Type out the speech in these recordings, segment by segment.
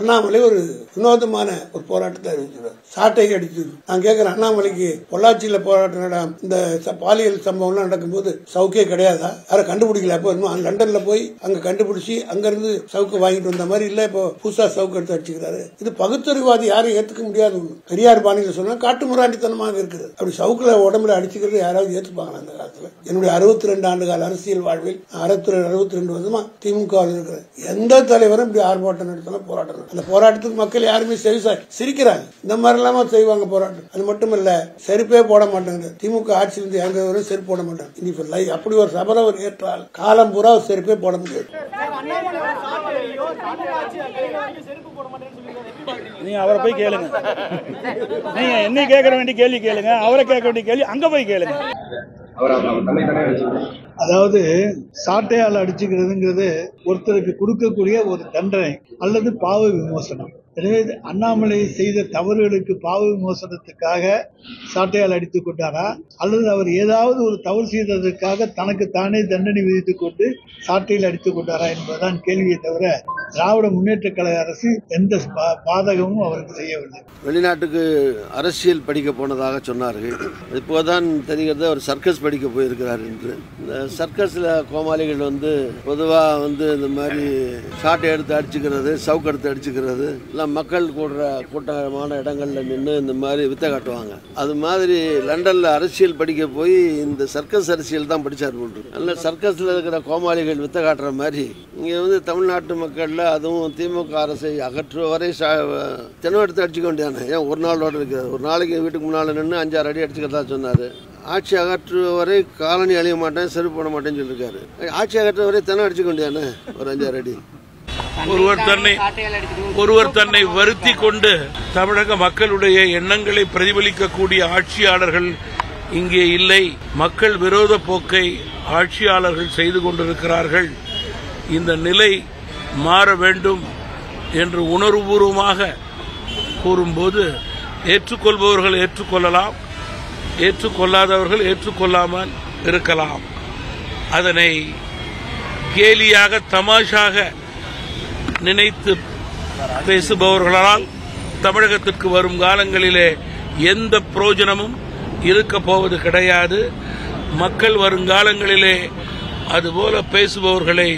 அண்ணாமலை ஒரு வினோதமான ஒரு போராட்டத்தை அறிவிச்சிருக்காரு. சாட்டை அடிச்சு நான் கேட்கிறேன், அண்ணாமலைக்கு பொள்ளாச்சியில போராட்டம் இந்த பாலியல் சம்பவம் எல்லாம் நடக்கும்போது சவுக்கே கிடையாதா? யாரும் கண்டுபிடிக்கல? அப்போ லண்டன்ல போய் அங்க கண்டுபிடிச்சி அங்க இருந்து சவுக்கு வாங்கிட்டு வந்த மாதிரி இல்ல, இப்போ புதுசா சவுக்கு எடுத்து அடிச்சுக்கிறாரு. இது பகுத்தறிவாதி யாரும் ஏத்துக்க முடியாது. பெரியார் பாணியில சொன்னா காட்டுமிராண்டித்தனமாக இருக்குது. அப்படி சவுக்குல உடம்புல அடிச்சுக்கிறது யாராவது ஏத்துப்பாங்களா? அந்த காலத்துல என்னுடைய 62 ஆண்டு கால அரசியல் வாழ்வில் 62 வருஷமா திமுக இருக்கிற எந்த தலைவரும் இப்படி ஆர்ப்பாட்டம் நடத்தலாம், போராட்டம். அந்த போராட்டத்துக்கு மக்கள் யாருமே சிரிக்கிறாங்க. இந்த மாதிரி இல்லாம செய்வாங்க போராட்டம். அது மட்டும் இல்ல, செருப்பே போட மாட்டாங்க. திமுக ஆட்சியிலிருந்து எங்க வரும் செருப்பு போட மாட்டாங்க. அப்படி ஒரு சபதம் ஒரு ஏற்றால் காலம் பூரா செருப்பே போட முடியாது. நீங்க அவரை போய் கேளுங்க. நீங்க என்ன கேட்க வேண்டிய கேள்வி கேளுங்க, அவரை கேட்க வேண்டிய கேள்வி அங்க போய் கேளுங்க. அதாவது சாட்டையால் அடிச்சுக்கிறதுங்கிறது ஒருத்தருக்கு கொடுக்கக்கூடிய ஒரு தண்டனை அல்லது பாவ விமோசனம். எனவே அண்ணாமலை செய்த தவறுகளுக்கு பாவ விமோசனத்துக்காக சாட்டையால் அடித்துக் கொண்டாரா, அல்லது அவர் ஏதாவது ஒரு தவறு செய்ததற்காக தனக்கு தானே தண்டனை விதித்துக் கொண்டு சாட்டையில் அடித்துக் கொண்டாரா என்பதுதான் கேள்வியை தவிர திராவிட முன்னேற்ற கழக அரசு எந்த பாதகமும் அவருக்கு செய்யவில்லை. வெளிநாட்டுக்கு அரசியல் படிக்க போனதாக சொன்னார்கள். இப்போதான் தெரிகிறது அவர் சர்க்கஸ் படிக்க போயிருக்கிறார் என்று. இந்த சர்க்கஸ்ல கோமாளிகள் பொதுவாக இந்த மாதிரி சாட்டை எடுத்து அடிச்சுக்கிறது, சவுக்கு எடுத்து அடிச்சுக்கிறது, மக்கள் கூட்டமான இடங்கள்ல நின்று இந்த மாதிரி வித்த காட்டுவாங்க. அது மாதிரி லண்டன்ல அரசியல் படிக்க போய் இந்த சர்க்கஸ் அரசியல் தான் படிச்சார் போன்று. நல்ல சர்க்கஸ்ல இருக்கிற கோமாளிகள் வித்த காட்டுற மாதிரி இங்க தமிழ்நாட்டு மக்கள்ல அதுவும் திமுக அரசை அகற்றுவரை தினம் எடுத்து அடிச்சுக்க வேண்டியதானே. ஏன் ஒரு நாளோட இருக்கிறது? ஒரு நாளைக்கு வீட்டுக்கு முன்னால நின்று 5-6 அடி அடிச்சுக்கிறதா சொன்னாரு. ஆட்சி அகற்றுவரை காலனி அழிய மாட்டேன், செருப்பு போட மாட்டேன்னு சொல்லியிருக்காரு. ஆட்சி அகற்றுவரை தினம் அடிச்சுக்க வேண்டியதானே ஒரு 5-6 அடி. ஒருவர் தன்னை வருத்தி கொண்டு தமிழக மக்களுடைய எண்ணங்களை பிரதிபலிக்கக்கூடிய ஆட்சியாளர்கள் இங்கே இல்லை. மக்கள் விரோத போக்கை ஆட்சியாளர்கள் செய்து கொண்டிருக்கிறார்கள். இந்த நிலை மாற வேண்டும் என்று உணர்வுபூர்வமாக கூறும்போது ஏற்றுக்கொள்பவர்கள் ஏற்றுக்கொள்ளலாம், ஏற்றுக்கொள்ளாதவர்கள் ஏற்றுக்கொள்ளாமல் இருக்கலாம். அதனை கேலியாக தமாஷாக நினைத்து பேசுபவர்களால் தமிழகத்திற்கு வரும் காலங்களிலே எந்த பிரயோஜனமும் இருக்க போவது கிடையாது. மக்கள் வருங்காலங்களிலே அதுபோல பேசுபவர்களை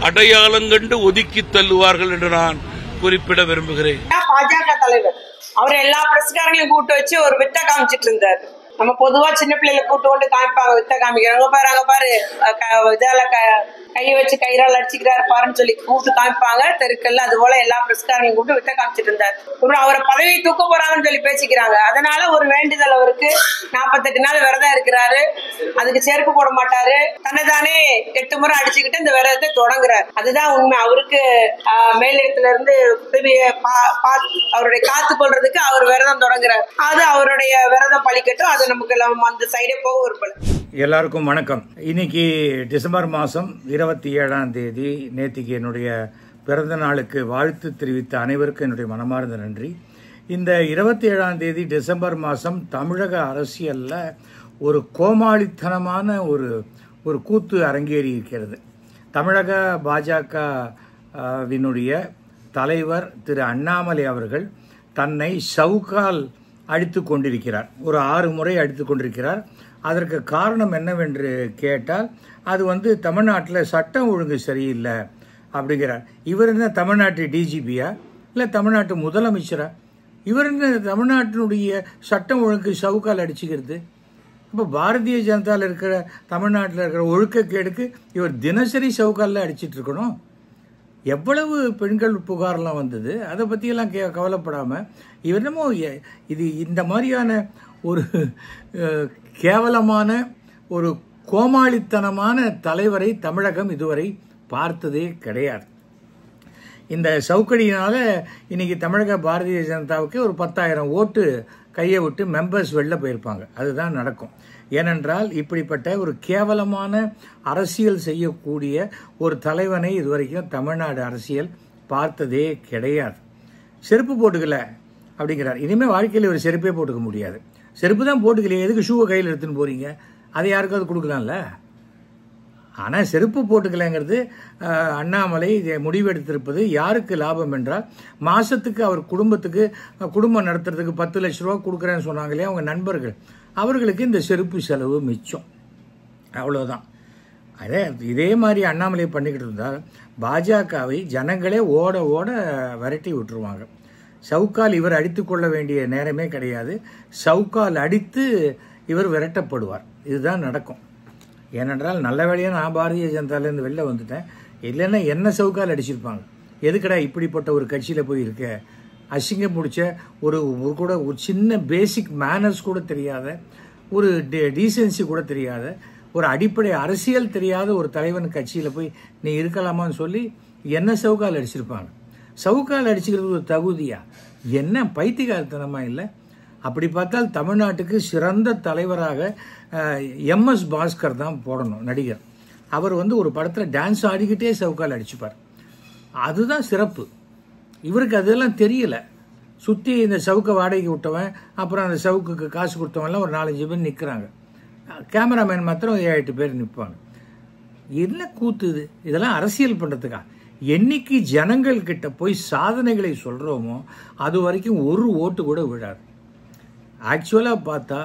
அடையாளங்கண்டு ஒதுக்கி தள்ளுவார்கள் என்று நான் குறிப்பிட விரும்புகிறேன். பாஜக தலைவர் அவர் எல்லா பிரஸ்காரங்களையும் கூட்டு வச்சு ஒரு வித்த காமிச்சிட்டு இருந்தாரு. நம்ம பொதுவா சின்ன பிள்ளைகளை கூட்டு கொண்டு காமிப்பாங்க, வித்த காமிக்கிறாங்க பாரு இதால கையை வச்சு கயிறால் அடிச்சுக்கிறாரு பாருன்னு சொல்லி கூப்பிட்டு காமிப்பாங்க தெருக்கல்ல. அது போல எல்லா பிரஸ்காரங்களையும் கூப்பிட்டு வித்த காமிச்சிட்டு இருந்தாரு. அவரை பதவியை தூக்க போறாங்கன்னு சொல்லி பேசிக்கிறாங்க. அதனால ஒரு வேண்டுதல் அவருக்கு 48 நாள் விரதம் இருக்கிறாரு. அதுக்கு செருப்பு போட மாட்டாரு. தன்னைதானே 8 முறை அடிச்சுக்கிட்டு இந்த விரதத்தை தொடங்குறாரு. அதுதான் உண்மை. அவருக்கு மேலிடத்துல இருந்து அவருடைய காத்து கொள்றதுக்கு அவர் விரதம் தொடங்குறாரு. அது அவருடைய விரதம் பழிக்கட்டும். அது நமக்கு அந்த சைடே போக விரும்பல. எல்லாருக்கும் வணக்கம். இன்னைக்கு டிசம்பர் மாதம் 27ஆம் தேதி. நேற்றுக்கு என்னுடைய பிறந்த நாளுக்கு வாழ்த்து தெரிவித்த அனைவருக்கும் என்னுடைய மனமார்ந்த நன்றி. இந்த 27ஆம் தேதி டிசம்பர் மாதம் தமிழக அரசியல்ல ஒரு கோமாளித்தனமான ஒரு கூத்து அரங்கேறி இருக்கிறது. தமிழக பாஜகவினுடைய தலைவர் திரு அண்ணாமலை அவர்கள் தன்னை சவுக்கால் அடித்து கொண்டிருக்கிறார். ஒரு 6 முறை அடித்து கொண்டிருக்கிறார். அதற்கு காரணம் என்னவென்று கேட்டால் அது தமிழ்நாட்டில் சட்டம் ஒழுங்கு சரியில்லை அப்படிங்கிறார். இவர் என்ன தமிழ்நாட்டு டிஜிபியா இல்லை தமிழ்நாட்டு முதலமைச்சரா? இவர் என்ன தமிழ்நாட்டினுடைய சட்டம் ஒழுங்கு சவுக்கால் அடிச்சுக்கிறது? இப்போ பாரதிய ஜனதாவில் இருக்கிற தமிழ்நாட்டில் இருக்கிற ஒழுக்கக்கேடுக்கு இவர் தினசரி சவுக்காலில் அடிச்சிட்டு இருக்கணும். எவ்வளவு பெண்கள் புகார்லாம் வந்தது, அதை பற்றியெல்லாம் கவலைப்படாமல் இவர் என்னமோ இது இந்த மாதிரியான ஒரு கேவலமான ஒரு கோமாளித்தனமான தலைவரை தமிழகம் இதுவரை பார்த்ததே கிடையாது. இந்த சவுக்கடியினால இன்னைக்கு தமிழக பாரதிய ஜனதாவுக்கு ஒரு 10,000 ஓட்டு கையை விட்டு மெம்பர்ஸ் வெளில போயிருப்பாங்க. அதுதான் நடக்கும். ஏனென்றால் இப்படிப்பட்ட ஒரு கேவலமான அரசியல் செய்யக்கூடிய ஒரு தலைவனை இதுவரைக்கும் தமிழ்நாடு அரசியல் பார்த்ததே கிடையாது. செருப்பு போட்டுக்கல அப்படிங்கிறார். இனிமேல் வாழ்க்கையில் ஒரு செருப்பே போட்டுக்க முடியாது. செருப்பு தான் போட்டுக்கலையே, எதுக்கு ஷூவை கையில் எடுத்துன்னு போறீங்க? அதை யாருக்காவது கொடுக்கலாம்ல. ஆனால் செருப்பு போட்டுக்கலைங்கிறது அண்ணாமலை முடிவெடுத்திருப்பது யாருக்கு லாபம் என்றால், மாதத்துக்கு அவர் குடும்பம் நடத்துறதுக்கு 10 லட்ச ரூபா கொடுக்குறேன்னு சொன்னாங்களே அவங்க நண்பர்கள், அவர்களுக்கு இந்த செருப்பு செலவு மிச்சம். அவ்வளோதான். இதே மாதிரி அண்ணாமலை பண்ணிக்கிட்டு இருந்தால் பாஜகவை ஜனங்களே ஓட ஓட விரட்டி விட்டுருவாங்க. சவுக்கால் இவர் அடித்து கொள்ள வேண்டிய நேரமே கிடையாது. சவுக்கால் அடித்து இவர் விரட்டப்படுவார். இதுதான் நடக்கும். ஏனென்றால் நல்ல வேளையாக நான் பாரதிய ஜனதாலேருந்து வெளில வந்துட்டேன். இல்லைன்னா என்ன சவுக்கால் அடிச்சிருப்பாங்க. எதுக்கடா இப்படிப்பட்ட ஒரு கட்சியில் போய் இருக்க, அசிங்கம் முடிச்ச ஒரு சின்ன பேசிக் மேனர்ஸ் கூட தெரியாத, ஒரு டீசென்சி கூட தெரியாத, ஒரு அடிப்படை அரசியல் தெரியாத ஒரு தலைவன் கட்சியில் போய் நீ இருக்கலாமான்னு சொல்லி என்ன சவுக்கால் அடிச்சிருப்பாங்க. சவுக்கால் அடிச்சுக்கிறது ஒரு தகுதியா? என்ன பைத்தியகாரத்தனமா இல்லை? அப்படி பார்த்தால் தமிழ்நாட்டுக்கு சிறந்த தலைவராக MS பாஸ்கர் தான் போடணும், நடிகர். அவர் ஒரு படத்தில் டான்ஸ் ஆடிக்கிட்டே சவுக்கால் அடிச்சுப்பார். அதுதான் சிறப்பு. இவருக்கு அதெல்லாம் தெரியல. சுற்றி இந்த சவுக்கை வாடகைக்கு விட்டவன், அப்புறம் அந்த சவுக்குக்கு காசு கொடுத்தவன்லாம் ஒரு 4-5 பேர் நிற்கிறாங்க. கேமராமேன் மாத்திரம் 7-8 பேர் நிற்பாங்க. என்ன கூத்து இது? இதெல்லாம் அரசியல் பண்ணுறதுக்கா? என்னைக்கு ஜனங்கள் கிட்ட போய் சாதனைகளை சொல்கிறோமோ அது வரைக்கும் ஒரு ஓட்டு கூட விழாது. ஆக்சுவலாக பார்த்தா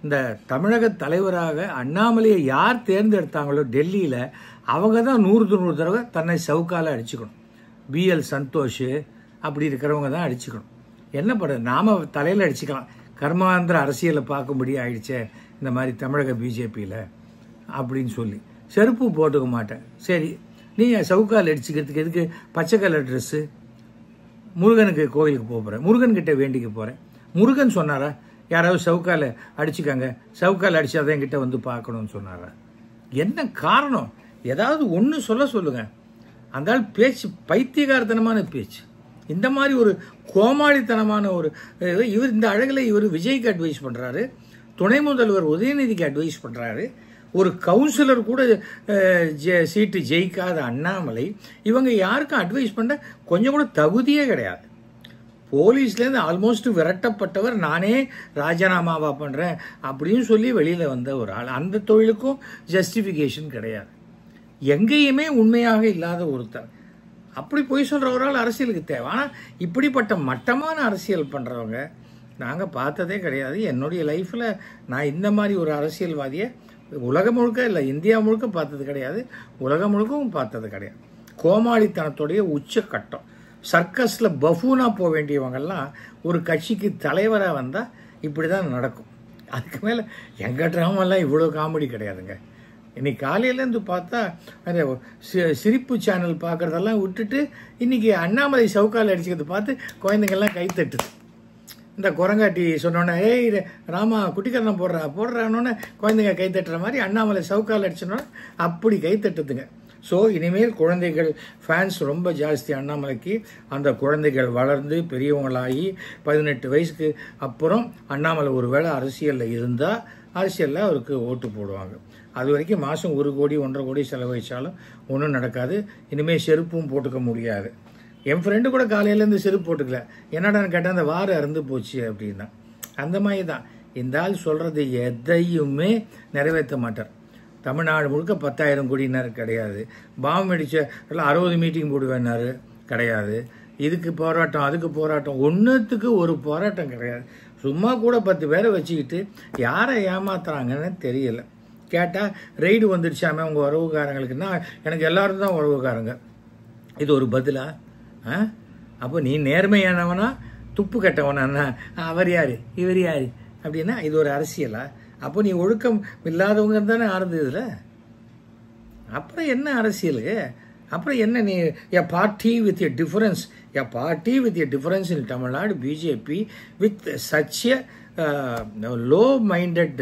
இந்த தமிழக தலைவராக அண்ணாமலையை யார் தேர்ந்தெடுத்தாங்களோ டெல்லியில், அவங்க தான் 100 தடவை தன்னை சவுக்கால அடிச்சுக்கணும். BL சந்தோஷ் அப்படி இருக்கிறவங்க தான் அடிச்சுக்கணும். என்ன பண்ணுறது, நாம் தலையில் அடிச்சுக்கலாம். கர்மாந்திர அரசியலை பார்க்கும்படி ஆயிடுச்சே இந்த மாதிரி தமிழக பிஜேபியில் அப்படின்னு சொல்லி செருப்பு போட்டுக்க மாட்டேன். சரி, நீ சவுக்கால் அடிச்சுக்கிறதுக்கு எதுக்கு பச்சை கலர் ட்ரெஸ்ஸு? முருகனுக்கு கோயிலுக்கு போகிறேன், முருகன்கிட்ட வேண்டிக்க போகிறேன். முருகன் சொன்னாரா யாராவது சவுக்கால் அடிச்சுக்காங்க, சவுக்கால் அடிச்சாதான் என்கிட்ட வந்து பார்க்கணும்னு சொன்னாரா? என்ன காரணம்? ஏதாவது ஒன்று சொல்லுங்க. அந்த பேச்சு பைத்தியகாரத்தனமான பேச்சு. இந்த மாதிரி ஒரு கோமாளித்தனமான ஒரு இவர் இந்த அழகில் இவர் விஜய்க்கு அட்வைஸ் பண்ணுறாரு, துணை முதல்வர் உதயநிதிக்கு அட்வைஸ் பண்ணுறாரு, ஒரு கவுன்சிலர் கூட சீட்டு ஜெயிக்காத அண்ணாமலை இவங்க யாருக்கும் அட்வைஸ் பண்ண கொஞ்சம் கூட தகுதியே கிடையாது. போலீஸ்லேருந்து ஆல்மோஸ்ட் விரட்டப்பட்டவர், நானே ராஜினாமாவா பண்ணுறேன் அப்படின்னு சொல்லி வெளியில் வந்த ஒரு ஆள். அந்த தொழிலுக்கும் ஜஸ்டிஃபிகேஷன் கிடையாது. எங்கேயுமே உண்மையாக இல்லாத ஒருத்தர் அப்படி போய் சொல்கிற ஒரு ஆள் அரசியலுக்கு தேவை. ஆனால் இப்படிப்பட்ட மட்டமான அரசியல் பண்ணுறவங்க நாங்கள் பார்த்ததே கிடையாது. என்னுடைய லைஃப்பில் நான் இந்த மாதிரி ஒரு அரசியல்வாதியை உலகம் முழுக்க இல்லை, இந்தியா முழுக்க பார்த்தது கிடையாது, உலகம் முழுக்கவும் பார்த்தது கிடையாது. கோமாளித்தனத்துடைய உச்சக்கட்டம். சர்க்கஸில் பஃபூனாக போக வேண்டியவங்கெல்லாம் ஒரு கட்சிக்கு தலைவராக வந்தால் இப்படி தான் நடக்கும். அதுக்கு மேலே எங்கள் ட்ராமெல்லாம் இவ்வளோ காமெடி கிடையாதுங்க. இன்னைக்கு காலையிலேருந்து பார்த்தா அந்த சிரிப்பு சேனல் பார்க்குறதெல்லாம் விட்டுட்டு இன்றைக்கி அண்ணாமலை சவுக்கால் அடிச்சுக்கிறது பார்த்து குழந்தைங்கள்லாம் கைத்தட்டுது. இந்த குரங்காட்டி சொன்னோன்னே ஏய் ராமா குட்டிக்கரணம் போடுறானோன்னு குழந்தைங்க கைத்தட்டுற மாதிரி அண்ணாமலை சவுக்கால் அடிச்சோன்னே அப்படி கைத்தட்டுதுங்க. ஸோ இனிமேல் குழந்தைகள் ஃபேன்ஸ் ரொம்ப ஜாஸ்தி அண்ணாமலைக்கு. அந்த குழந்தைகள் வளர்ந்து பெரியவங்களாகி 18 வயசுக்கு அப்புறம் அண்ணாமலை ஒரு வேளை அரசியலில் இருந்தால் அரசியலில் அவருக்கு ஓட்டு போடுவாங்க. அது வரைக்கும் மாதம் 1 கோடி 1.5 கோடி செலவழிச்சாலும் ஒன்றும் நடக்காது. இனிமேல் செருப்பும் போட்டுக்க முடியாது. என் ஃப்ரெண்டு கூட காலையிலேருந்து செருப்பு போட்டுக்கல. என்னடான்னு கேட்டால் அந்த வாரம் இறந்து போச்சு அப்படின்னா. அந்த மாதிரி தான் இந்த ஆள் சொல்கிறது எதையுமே நிறைவேற்ற மாட்டார். தமிழ்நாடு முழுக்க 10,000 கோடினார் கிடையாது. பாம்பு அடிச்ச 60 மீட்டிங் போடுவேன்னாரு கிடையாது. இதுக்கு போராட்டம் அதுக்கு போராட்டம், ஒன்றுத்துக்கு ஒரு போராட்டம் கிடையாது. சும்மா கூட 10 பேரை வச்சுக்கிட்டு யாரை ஏமாத்துறாங்கன்னு தெரியல. கேட்டால் ரெய்டு வந்துடுச்சாமே உங்கள் உறவுக்காரங்களுக்குன்னா எனக்கு எல்லாரும் தான் உறவுக்காரங்க. இது ஒரு பதிலா? அப்போ நீ நேர்மையானவனா துப்பு கட்டவனா? அவர் யார் இவர் யார் அப்படின்னா இது ஒரு அரசியலா? அப்போ நீ ஒழுக்கம் இல்லாதவங்க தானே ஆரம்பிச்சதுல. அப்புறம் என்ன அரசியலுக்கு? அப்புறம் என்ன நீ a party with a difference, a party with a difference in Tamil Nadu BJP with such a low minded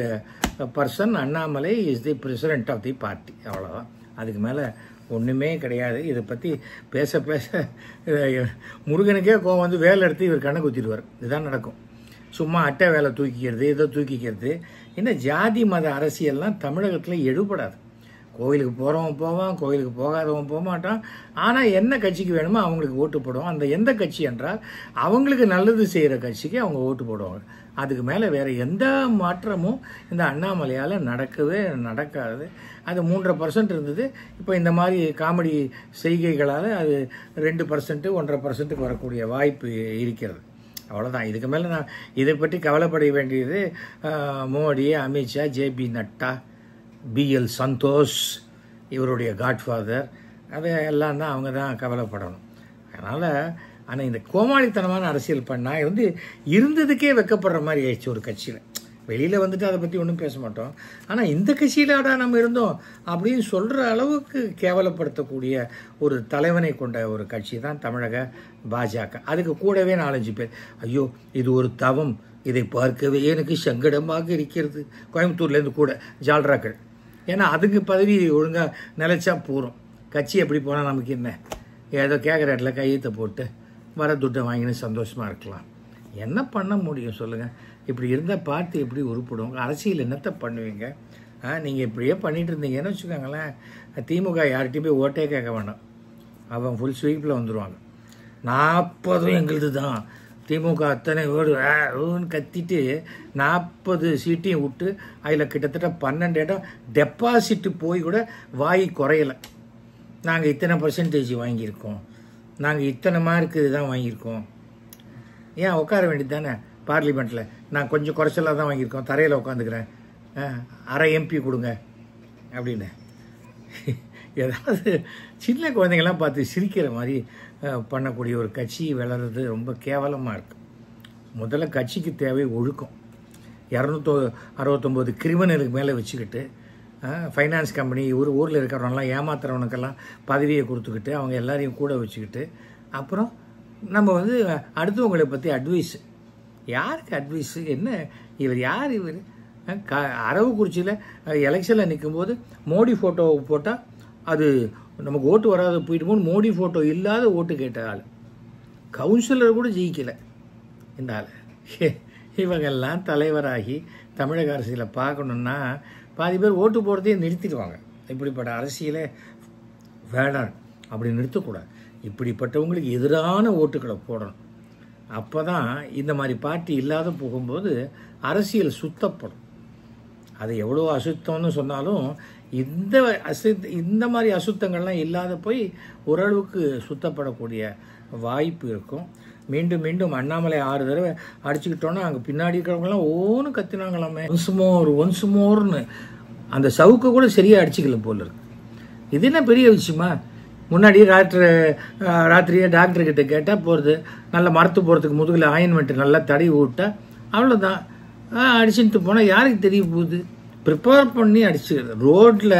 person Annamalai is the president of the party. அவ்வளோதான், அதுக்கு மேலே ஒன்றுமே கிடையாது. இதை பற்றி பேச முருகனுக்கே கோவம் வந்து வேலை எடுத்து இவர் கண்ணை குத்திடுவார். இதுதான் நடக்கும். சும்மா அட்டை வேலை தூக்கிக்கிறது, இதை தூக்கிக்கிறது. இன்னும் ஜாதி மத அரசியல்லாம் தமிழகத்தில் எடுபடாது. கோயிலுக்கு போகிறவன் போவான், கோயிலுக்கு போகாதவன் போக மாட்டான். ஆனால் என்ன கட்சிக்கு வேணுமோ அவங்களுக்கு ஓட்டு போடுவான். அந்த எந்த கட்சி என்றால் அவங்களுக்கு நல்லது செய்கிற கட்சிக்கு அவங்க ஓட்டு போடுவாங்க. அதுக்கு மேலே வேறு எந்த மாற்றமும் இந்த அண்ணாமலையால் நடக்காது. அது 3.5% இருந்தது. இப்போ இந்த மாதிரி காமெடி செய்கைகளால் அது 2%, 1.5% வரக்கூடிய வாய்ப்பு இருக்கிறது. அவ்வளோதான். இதுக்கு மேலே நான் இதை பற்றி கவலைப்பட வேண்டியது மோடி, அமித்ஷா, JB நட்டா, BL சந்தோஷ், இவருடைய காட்ஃபாதர், அது எல்லாம் தான் அவங்க தான் கவலைப்படணும். அதனால் ஆனால் இந்த கோமாளித்தனமான அரசியல் பண்ணால் இருந்ததுக்கே வெக்கப்படுற மாதிரி ஆயிடுச்சு ஒரு கட்சியில். வெளியில் வந்துட்டு அதை பற்றி ஒன்றும் பேச மாட்டோம். ஆனால் இந்த கட்சியிலாடா நம்ம இருந்தோம் அப்படின்னு சொல்கிற அளவுக்கு கேவலப்படுத்தக்கூடிய ஒரு தலைவனை கொண்ட ஒரு கட்சி தான் தமிழக பாஜக. அதுக்கு கூடவே 4-5 பேர், ஐயோ இது ஒரு தவம், இதை பார்க்கவே எனக்கு சங்கடமாக இருக்கிறது, கோயம்புத்தூர்லேருந்து கூட ஜால்ராக்கள். ஏன்னா அதுக்கு பதவி ஒழுங்காக நிலைச்சா போகிறோம். கட்சி எப்படி போனால் நமக்கு என்ன, ஏதோ கேட்குற இடத்துல கையெழுத்தை போட்டு வர துட்டை வாங்கின்னு சந்தோஷமாக இருக்கலாம். என்ன பண்ண முடியும் சொல்லுங்கள்? இப்படி இருந்தால் பார்த்து எப்படி உருப்பிடும்? அரசியல் என்னத்தை பண்ணுவீங்க? நீங்கள் இப்படியே பண்ணிட்டு இருந்தீங்கன்னு வச்சுக்கோங்களேன், திமுக யார்கிட்டையும் போய் ஓட்டே கேட்க வேண்டாம், அவன் ஃபுல் ஸ்வீப்பில் வந்துடுவாங்க. 40 எங்களுது தான், திமுக அத்தனை ஓடுன்னு கத்திட்டு 40 சீட்டையும் விட்டு அதில் கிட்டத்தட்ட 12 இடம் டெபாசிட்டு போய் கூட வாய் குறையலை. நாங்கள் இத்தனை % வாங்கியிருக்கோம், நாங்கள் இத்தனை மார்க்கு இதுதான் வாங்கியிருக்கோம். ஏன் உட்கார வேண்டியது தானே பார்லிமெண்ட்டில்? நான் கொஞ்சம் குறைச்சலாக தான் வாங்கியிருக்கோம், தரையில் உட்காந்துக்கிறேன், அரை MP கொடுங்க அப்படின்னு. ஏதாவது சின்ன குழந்தைங்கள்லாம் பார்த்து சிரிக்கிற மாதிரி பண்ணக்கூடிய ஒரு கட்சி வளர்றது ரொம்ப கேவலமாக இருக்குது. முதல்ல கட்சிக்கு தேவை ஒழுக்கம். 269 கிரிமினலுக்கு மேலே வச்சுக்கிட்டு ஃபைனான்ஸ் கம்பெனி ஊரில் இருக்கிறவங்களாம் ஏமாத்துறவனுக்கெல்லாம் பதவியை கொடுத்துக்கிட்டு அவங்க எல்லாரையும் கூட வச்சுக்கிட்டு அப்புறம் நம்ம அடுத்தவங்களை பற்றி அட்வைஸ். யாருக்கு அட்வைஸு? என்ன இவர் யார்? இவர் அரவக்குறிச்சியில் எலெக்ஷனில் நிற்கும்போது மோடி ஃபோட்டோவை போட்டால் அது நமக்கு ஓட்டு வராத போயிட்டு போது மோடி ஃபோட்டோ இல்லாத ஓட்டு கேட்ட ஆள். கவுன்சிலர் கூட ஜெயிக்கலை இந்த ஆள். இவங்கெல்லாம் தலைவராகி தமிழக அரசியலை பார்க்கணுன்னா பாதி பேர் ஓட்டு போடுறதையே நிறுத்திடுவாங்க. இப்படிப்பட்ட அரசியலே வேண்டாம், அப்படி நிறுத்தக்கூடாது. இப்படிப்பட்டவங்களுக்கு எதிரான ஓட்டுக்களை போடணும். அப்போ தான் இந்த மாதிரி பார்ட்டி இல்லாத போகும்போது அரசியல் சுத்தப்படும். அது எவ்வளோ அசுத்தம்னு சொன்னாலும் இந்த மாதிரி அசுத்தங்கள்லாம் இல்லாத போய் ஓரளவுக்கு சுத்தப்படக்கூடிய வாய்ப்பு இருக்கும். மீண்டும் மீண்டும் அண்ணாமலை 6 தடவை அடிச்சுக்கிட்டோன்னா அங்கே பின்னாடி இருக்கிறவங்கலாம் ஓன்னு கத்தினாங்களாமே, ஒன்ஸ் மோர்னு. அந்த சவுக்கை கூட சரியாக அடிச்சுக்கல போல இருக்கு. இது என்ன பெரிய விஷயமா? முன்னாடி ராத்திரியே டாக்டர்கிட்ட கேட்டால் போகிறது, நல்லா மரத்து போகிறதுக்கு முதுகில் ஆயின்மெண்ட் நல்லா தடவி விட்டா அவ்வளோதான். அடிச்சுட்டு போனால் யாருக்கு தெரிய போகுது? ப்ரிப்பேர் பண்ணி அடிச்சுக்கிறது. ரோட்டில்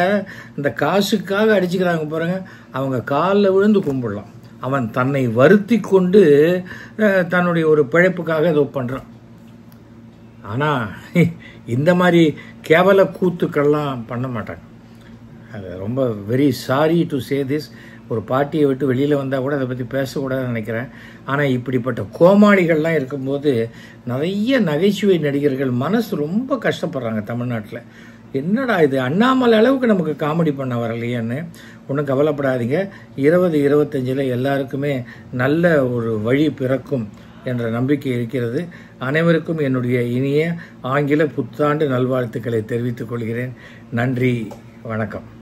இந்த காசுக்காக அடிச்சுக்கிறாங்க பாருங்க, அவங்க காலில் விழுந்து கும்பிடலாம். அவன் தன்னை வருத்தி கொண்டு தன்னுடைய ஒரு பிழைப்புக்காக ஏதோ பண்ணுறான். ஆனால் இந்த மாதிரி கேவல கூத்துக்கள்லாம் பண்ண மாட்டாங்க. அது ரொம்ப very sorry to say this. ஒரு பார்ட்டியை விட்டு வெளியில் வந்தால் கூட அதை பற்றி பேசக்கூடாதுன்னு நினைக்கிறேன். ஆனால் இப்படிப்பட்ட கோமாளிகள்லாம் இருக்கும்போது நிறைய நகைச்சுவை நடிகர்கள் மனசு ரொம்ப கஷ்டப்படுறாங்க தமிழ்நாட்டில். என்னடா இது, அண்ணாமலை அளவுக்கு நமக்கு காமெடி பண்ண வரலையேன்னு. ஒன்றும் கவலைப்படாதீங்க, 2025 எல்லாருக்குமே நல்ல ஒரு வழி பிறக்கும் என்ற நம்பிக்கை இருக்கிறது. அனைவருக்கும் என்னுடைய இனிய ஆங்கில புத்தாண்டு நல்வாழ்த்துக்களை தெரிவித்துக் கொள்கிறேன். நன்றி, வணக்கம்.